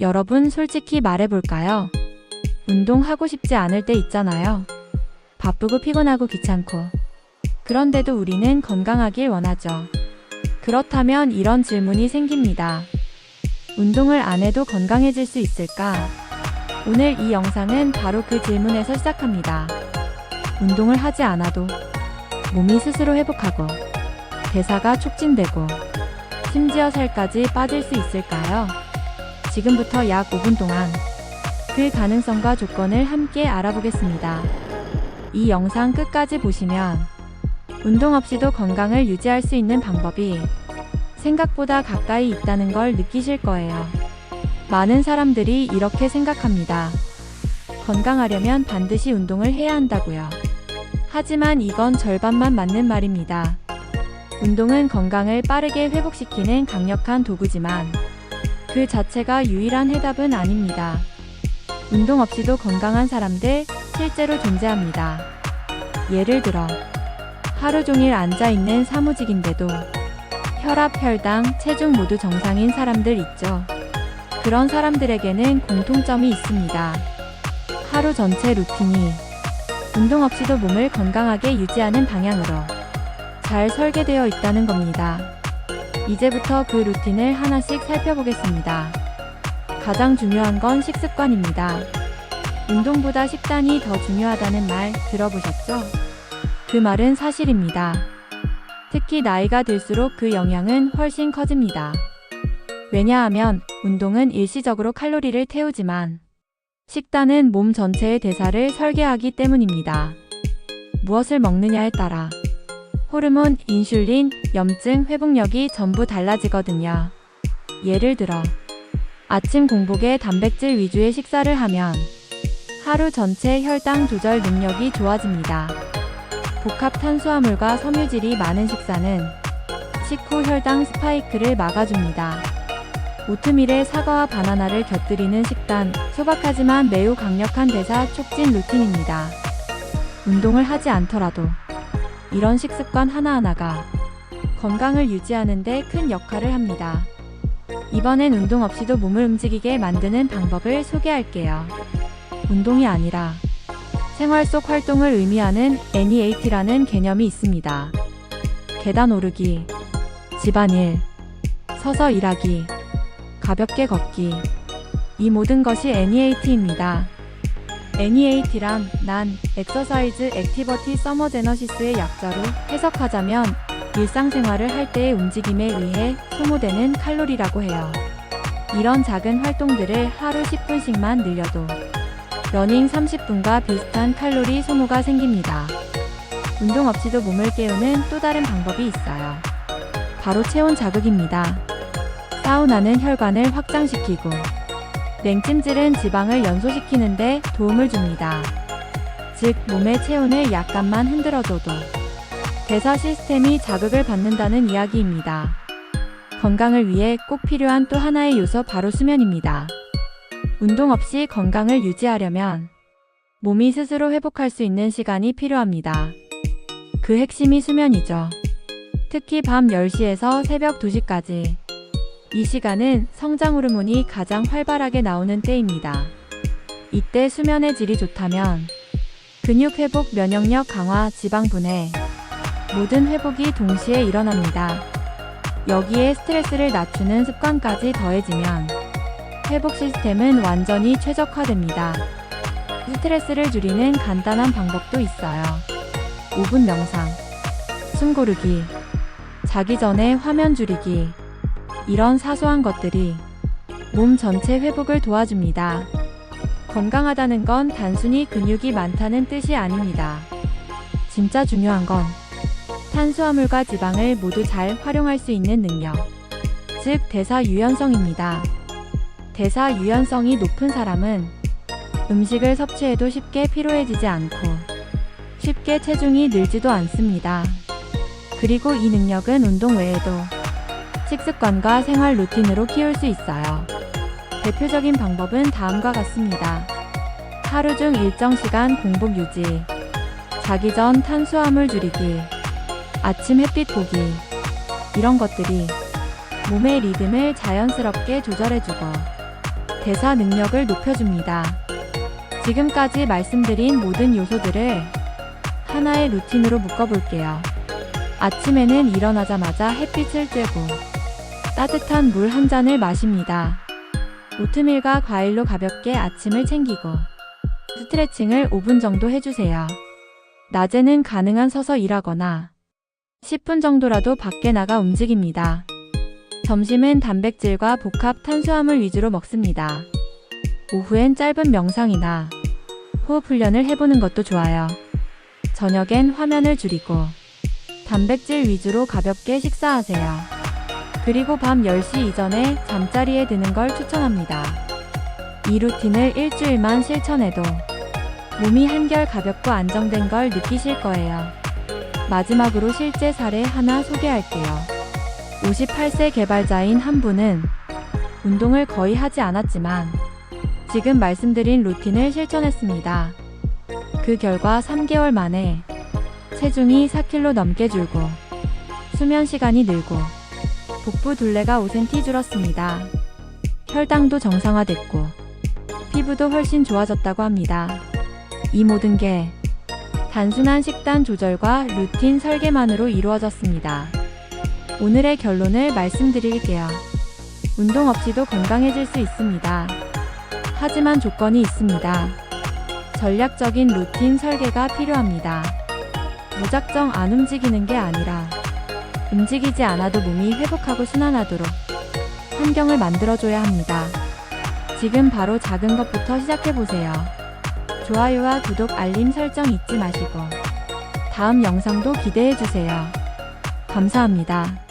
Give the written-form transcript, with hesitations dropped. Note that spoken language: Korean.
여러분 솔직히 말해볼까요? 운동하고 싶지 않을 때 있잖아요. 바쁘고 피곤하고 귀찮고. 그런데도 우리는 건강하길 원하죠. 그렇다면 이런 질문이 생깁니다. 운동을 안 해도 건강해질 수 있을까? 오늘 이 영상은 바로 그 질문에서 시작합니다. 운동을 하지 않아도 몸이 스스로 회복하고 대사가 촉진되고 심지어 살까지 빠질 수 있을까요? 지금부터 약 5분 동안 그 가능성과 조건을 함께 알아보겠습니다. 이 영상 끝까지 보시면 운동 없이도 건강을 유지할 수 있는 방법이 생각보다 가까이 있다는 걸 느끼실 거예요. 많은 사람들이 이렇게 생각합니다. 건강하려면 반드시 운동을 해야 한다고요. 하지만 이건 절반만 맞는 말입니다. 운동은 건강을 빠르게 회복시키는 강력한 도구지만 그 자체가 유일한 해답은 아닙니다. 운동 없이도 건강한 사람들 실제로 존재합니다. 예를 들어 하루 종일 앉아있는 사무직인데도 혈압, 혈당, 체중 모두 정상인 사람들 있죠. 그런 사람들에게는 공통점이 있습니다. 하루 전체 루틴이 운동 없이도 몸을 건강하게 유지하는 방향으로 잘 설계되어 있다는 겁니다. 이제부터 그 루틴을 하나씩 살펴보겠습니다. 가장 중요한 건 식습관입니다. 운동보다 식단이 더 중요하다는 말 들어보셨죠? 그 말은 사실입니다. 특히 나이가 들수록 그 영향은 훨씬 커집니다. 왜냐하면 운동은 일시적으로 칼로리를 태우지만 식단은 몸 전체의 대사를 설계하기 때문입니다. 무엇을 먹느냐에 따라 호르몬, 인슐린, 염증, 회복력이 전부 달라지거든요. 예를 들어 아침 공복에 단백질 위주의 식사를 하면 하루 전체 혈당 조절 능력이 좋아집니다. 복합 탄수화물과 섬유질이 많은 식사는 식후 혈당 스파이크를 막아줍니다. 오트밀에 사과와 바나나를 곁들이는 식단, 소박하지만 매우 강력한 대사 촉진 루틴입니다. 운동을 하지 않더라도 이런 식습관 하나하나가 건강을 유지하는 데 큰 역할을 합니다. 이번엔 운동 없이도 몸을 움직이게 만드는 방법을 소개할게요. 운동이 아니라 생활 속 활동을 의미하는 NEAT라는 개념이 있습니다. 계단 오르기, 집안일, 서서 일하기, 가볍게 걷기. 이 모든 것이 NEAT입니다. NEAT란 Non-Exercise Activity Thermogenesis의 약자로 해석하자면 일상생활을 할 때의 움직임에 의해 소모되는 칼로리라고 해요. 이런 작은 활동들을 하루 10분씩만 늘려도 러닝 30분과 비슷한 칼로리 소모가 생깁니다. 운동 없이도 몸을 깨우는 또 다른 방법이 있어요. 바로 체온 자극입니다. 사우나는 혈관을 확장시키고 냉찜질은 지방을 연소시키는 데 도움을 줍니다. 즉, 몸의 체온을 약간만 흔들어줘도 대사 시스템이 자극을 받는다는 이야기입니다. 건강을 위해 꼭 필요한 또 하나의 요소 바로 수면입니다. 운동 없이 건강을 유지하려면 몸이 스스로 회복할 수 있는 시간이 필요합니다. 그 핵심이 수면이죠. 특히 밤 10시에서 새벽 2시까지. 이 시간은 성장 호르몬이 가장 활발하게 나오는 때입니다. 이때 수면의 질이 좋다면 근육 회복, 면역력 강화, 지방 분해 모든 회복이 동시에 일어납니다. 여기에 스트레스를 낮추는 습관까지 더해지면 회복 시스템은 완전히 최적화됩니다. 스트레스를 줄이는 간단한 방법도 있어요. 5분 명상, 숨 고르기, 자기 전에 화면 줄이기. 이런 사소한 것들이 몸 전체 회복을 도와줍니다. 건강하다는 건 단순히 근육이 많다는 뜻이 아닙니다. 진짜 중요한 건 탄수화물과 지방을 모두 잘 활용할 수 있는 능력, 즉 대사 유연성입니다. 대사 유연성이 높은 사람은 음식을 섭취해도 쉽게 피로해지지 않고 쉽게 체중이 늘지도 않습니다. 그리고 이 능력은 운동 외에도 식습관과 생활 루틴으로 키울 수 있어요. 대표적인 방법은 다음과 같습니다. 하루 중 일정 시간 공복 유지, 자기 전 탄수화물 줄이기, 아침 햇빛 보기. 이런 것들이 몸의 리듬을 자연스럽게 조절해주고 대사 능력을 높여줍니다. 지금까지 말씀드린 모든 요소들을 하나의 루틴으로 묶어볼게요. 아침에는 일어나자마자 햇빛을 쬐고 따뜻한 물 한 잔을 마십니다. 오트밀과 과일로 가볍게 아침을 챙기고 스트레칭을 5분 정도 해주세요. 낮에는 가능한 서서 일하거나 10분 정도라도 밖에 나가 움직입니다. 점심은 단백질과 복합 탄수화물 위주로 먹습니다. 오후엔 짧은 명상이나 호흡 훈련을 해보는 것도 좋아요. 저녁엔 화면을 줄이고 단백질 위주로 가볍게 식사하세요. 그리고 밤 10시 이전에 잠자리에 드는 걸 추천합니다. 이 루틴을 일주일만 실천해도 몸이 한결 가볍고 안정된 걸 느끼실 거예요. 마지막으로 실제 사례 하나 소개할게요. 58세 개발자인 한 분은 운동을 거의 하지 않았지만 지금 말씀드린 루틴을 실천했습니다. 그 결과 3개월 만에 체중이 4kg 넘게 줄고 수면 시간이 늘고 복부 둘레가 5cm 줄었습니다. 혈당도 정상화됐고 피부도 훨씬 좋아졌다고 합니다. 이 모든 게 단순한 식단 조절과 루틴 설계만으로 이루어졌습니다. 오늘의 결론을 말씀드릴게요. 운동 없이도 건강해질 수 있습니다. 하지만 조건이 있습니다. 전략적인 루틴 설계가 필요합니다. 무작정 안 움직이는 게 아니라 움직이지 않아도 몸이 회복하고 순환하도록 환경을 만들어줘야 합니다. 지금 바로 작은 것부터 시작해보세요. 좋아요와 구독, 알림 설정 잊지 마시고 다음 영상도 기대해주세요. 감사합니다.